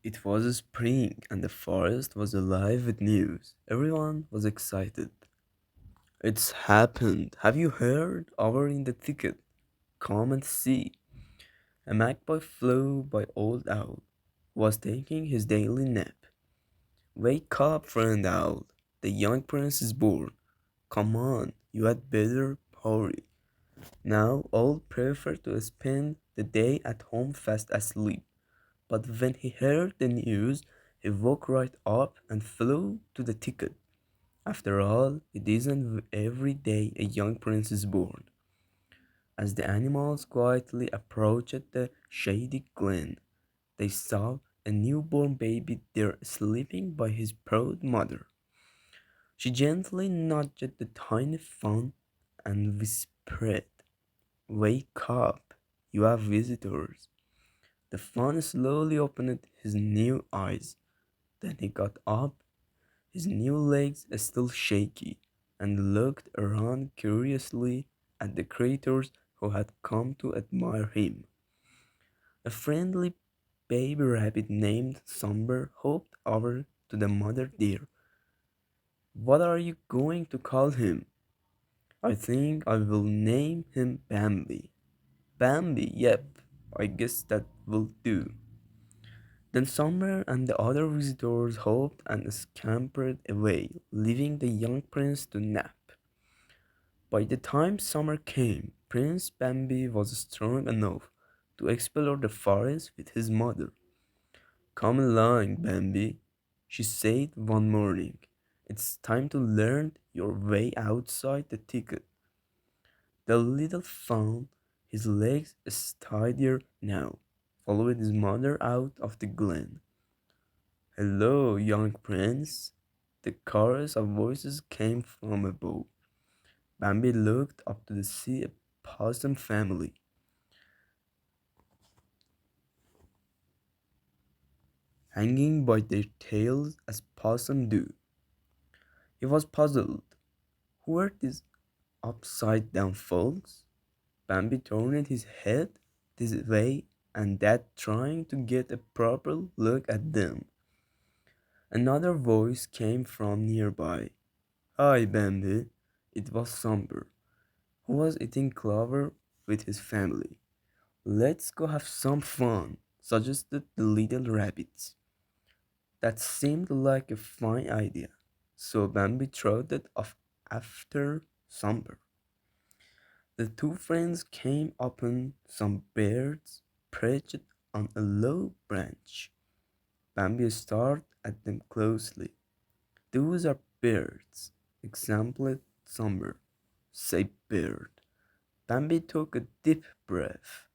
It was spring and the forest was alive with news. Everyone was excited. It's happened. Have you heard? Over in the thicket. Come and see. A magpie flew by Old Owl, who was taking his daily nap. Wake up, friend owl. The young prince is born. Come on, you had better hurry. Now Old preferred to spend the day at home fast asleep. But when he heard the news, he woke right up and flew to the thicket. After all, it isn't every day a young prince is born. As the animals quietly approached the shady glen, they saw a newborn baby there sleeping by his proud mother. She gently nudged the tiny fawn and whispered, "Wake up, you have visitors." The fawn slowly opened his new eyes. Then he got up, his new legs still shaky, and looked around curiously at the creatures who had come to admire him. A friendly baby rabbit named Somber hopped over to the mother deer. "What are you going to call him?" "I think I will name him Bambi." "Bambi, yep, I guess that will do." Then Summer and the other visitors hopped and scampered away, leaving the young prince to nap. By the time summer came, Prince Bambi was strong enough to explore the forest with his mother. "Come along, Bambi," she said one morning. "It's time to learn your way outside the thicket." The little fawn, his legs steadier now, followed his mother out of the glen. "Hello, young prince." The chorus of voices came from above. Bambi looked up to see a possum family hanging by their tails as possum do. He was puzzled. Who were these upside down folks? Bambi turned his head this way and that, trying to get a proper look at them. Another voice came from nearby. "Hi, Bambi." It was Somber, who was eating clover with his family. "Let's go have some fun," suggested the little rabbits. That seemed like a fine idea, so Bambi trotted off after Somber. The two friends came upon some birds perched on a low branch. Bambi stared at them closely. "Those are birds," exampled Somber. "Say bird." Bambi took a deep breath.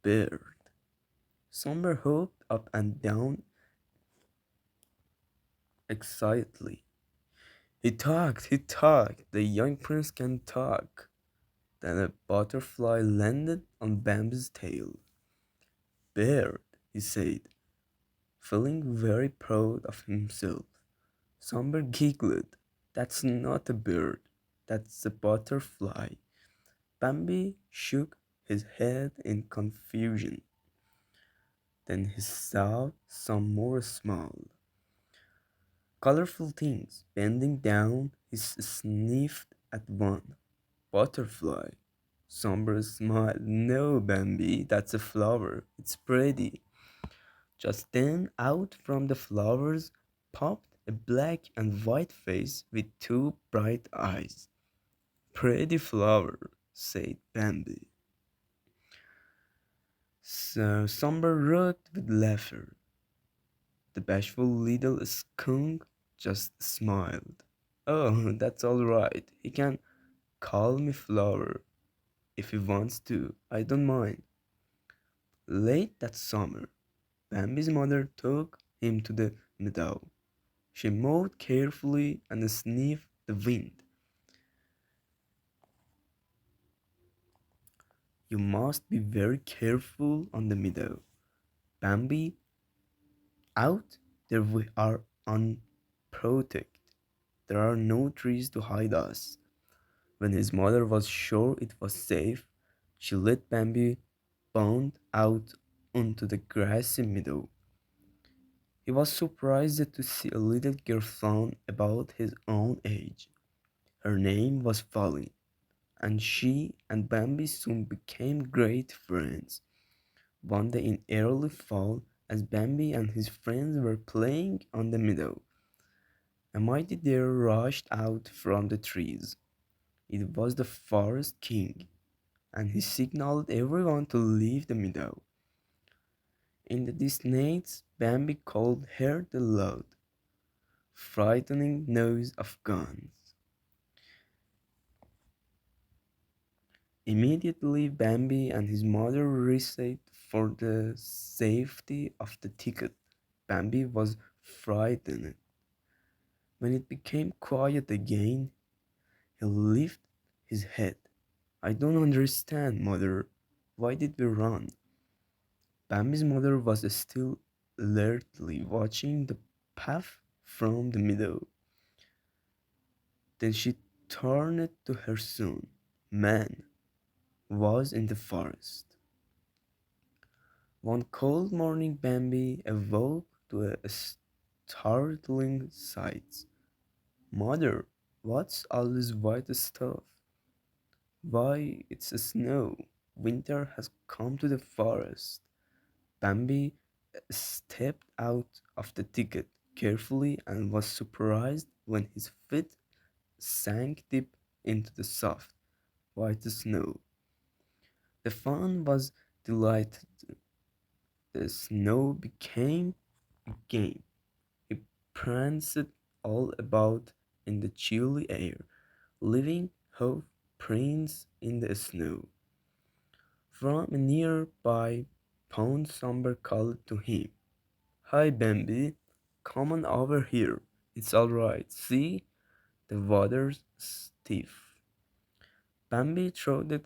"Bird." Somber hopped up and down excitedly. He talked. The young prince can talk." Then a butterfly landed on Bambi's tail. "Bird," he said, feeling very proud of himself. Somber giggled. "That's not a bird. That's a butterfly." Bambi shook his head in confusion. Then he saw some more small, colorful things. Bending down, he sniffed at one. "Butterfly." Somber smiled. "No, Bambi, that's a flower. It's pretty." Just then, out from the flowers popped a black and white face with two bright eyes. "Pretty flower," said Bambi. So Somber rocked with laughter. The bashful little skunk just smiled. "Oh, that's all right. He can call me Flower if he wants to. I don't mind." Late that summer, Bambi's mother took him to the meadow. She mowed carefully and sniffed the wind. "You must be very careful on the meadow, Bambi. Out there we are unprotected. There are no trees to hide us." When his mother was sure it was safe, she let Bambi bound out onto the grassy meadow. He was surprised to see a little girl fawn about his own age. Her name was Folly, and she and Bambi soon became great friends. One day in early fall, as Bambi and his friends were playing on the meadow, a mighty deer rushed out from the trees. It was the forest king, and he signaled everyone to leave the meadow. In the distance, Bambi called heard the loud, frightening noise of guns. Immediately, Bambi and his mother raced for the safety of the thicket. Bambi was frightened. When it became quiet again, he lifted his head. I don't understand, mother. Why did we run? Bambi's mother was still alertly watching the path from the meadow. Then she turned to her son. Man was in the forest. One cold morning, Bambi awoke to a startling sight. Mother, what's all this white stuff? Why, it's snow. Winter has come to the forest. Bambi stepped out of the thicket carefully and was surprised when his feet sank deep into the soft, white snow. The fawn was delighted. The snow became a game. He pranced all about in the chilly air, leaving hoof prints in the snow. From a nearby pond, Somber called to him, Hi, Bambi, come on over here. It's all right. See, the water's stiff. Bambi trotted,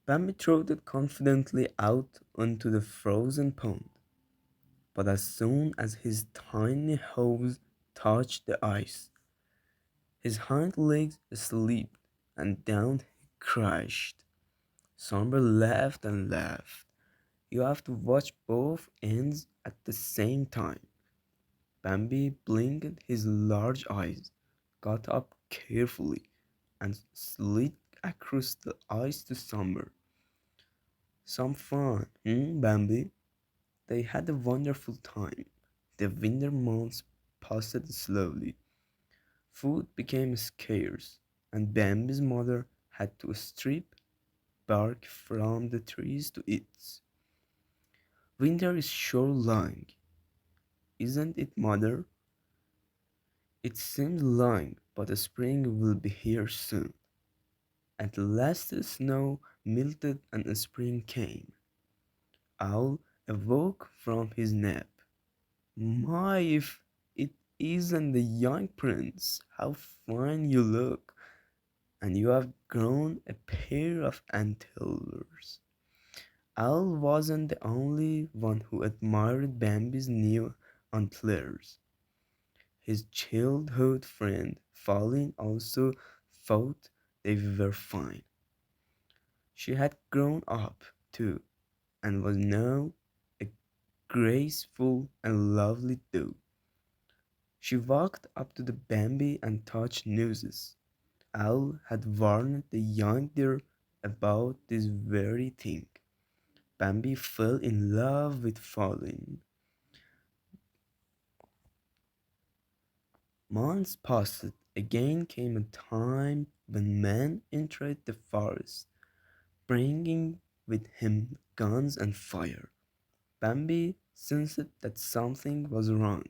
Bambi trotted confidently out onto the frozen pond. But as soon as his tiny hooves touched the ice, his hind legs slipped and down he crashed. Somber laughed and laughed. You have to watch both ends at the same time. Bambi blinked his large eyes, got up carefully, and slid across the ice to Summer. Some fun, Bambi? They had a wonderful time. The winter months passed slowly. Food became scarce, and Bambi's mother had to strip bark from the trees to eat. Winter is sure long, isn't it, mother? It seems long, but spring will be here soon. At last the snow melted and spring came. Owl awoke from his nap. My, if it isn't the young prince, how fine you look! And you have grown a pair of antlers. Owl wasn't the only one who admired Bambi's new antlers. His childhood friend Falling also thought they were fine. She had grown up, too, and was now a graceful and lovely dog. She walked up to the Bambi and touched noses. Owl had warned the young deer about this very thing. Bambi fell in love with Falling. Months passed. Again came a time when man entered the forest, bringing with him guns and fire. Bambi sensed that something was wrong.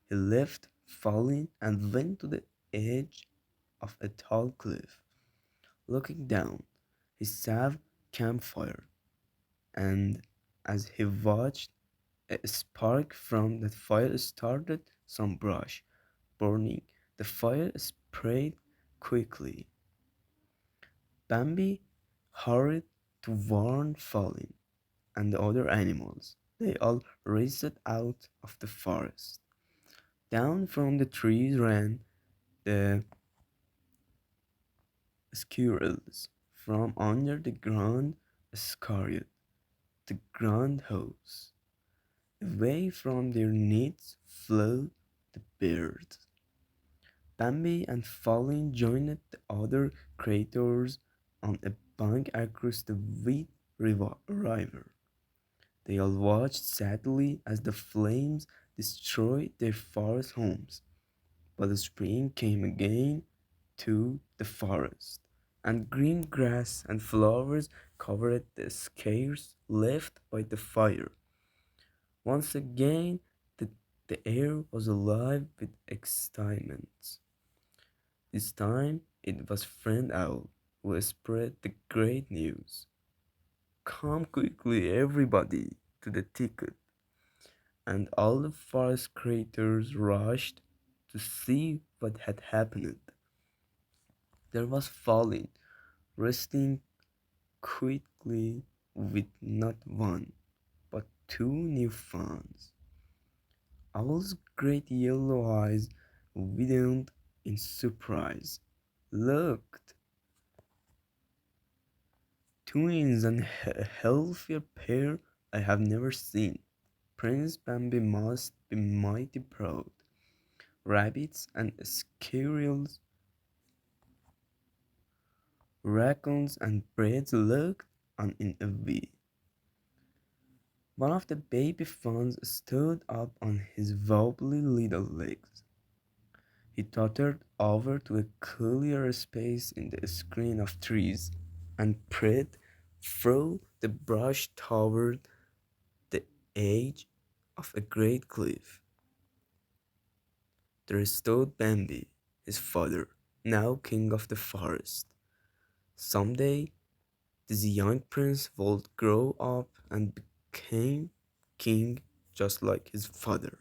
He left Falling and went to the edge of a tall cliff. Looking down, he saw a campfire, and as he watched, a spark from that fire started some brush burning. The fire spread quickly. Bambi hurried to warn Falling and the other animals. They all raced out of the forest. Down from the trees ran the squirrels. From under the ground scurried the groundhogs. Away from their nets flew the birds. Bambi and Falling joined the other creators on a bank across the river. They all watched sadly as the flames destroyed their forest homes. But the spring came again to the forest, and green grass and flowers covered the scars left by the fire. Once again, the, the air was alive with excitement. This time, it was Friend Owl who spread the great news. Come quickly, everybody, to the ticket. And all the forest creatures rushed to see what had happened. There was Falling, resting quickly with not one, but two new fans. Owl's great yellow eyes widened in surprise. Look, twins and a healthier pair I have never seen. Prince Bambi must be mighty proud. Rabbits and squirrels, raccoons and birds looked on in envy. One of the baby fawns stood up on his wobbly little legs. He tottered over to a clearer space in the screen of trees and pried through the brush toward the edge of a great cliff. There stood Bambi, his father, now king of the forest. Someday, this young prince would grow up and become king just like his father.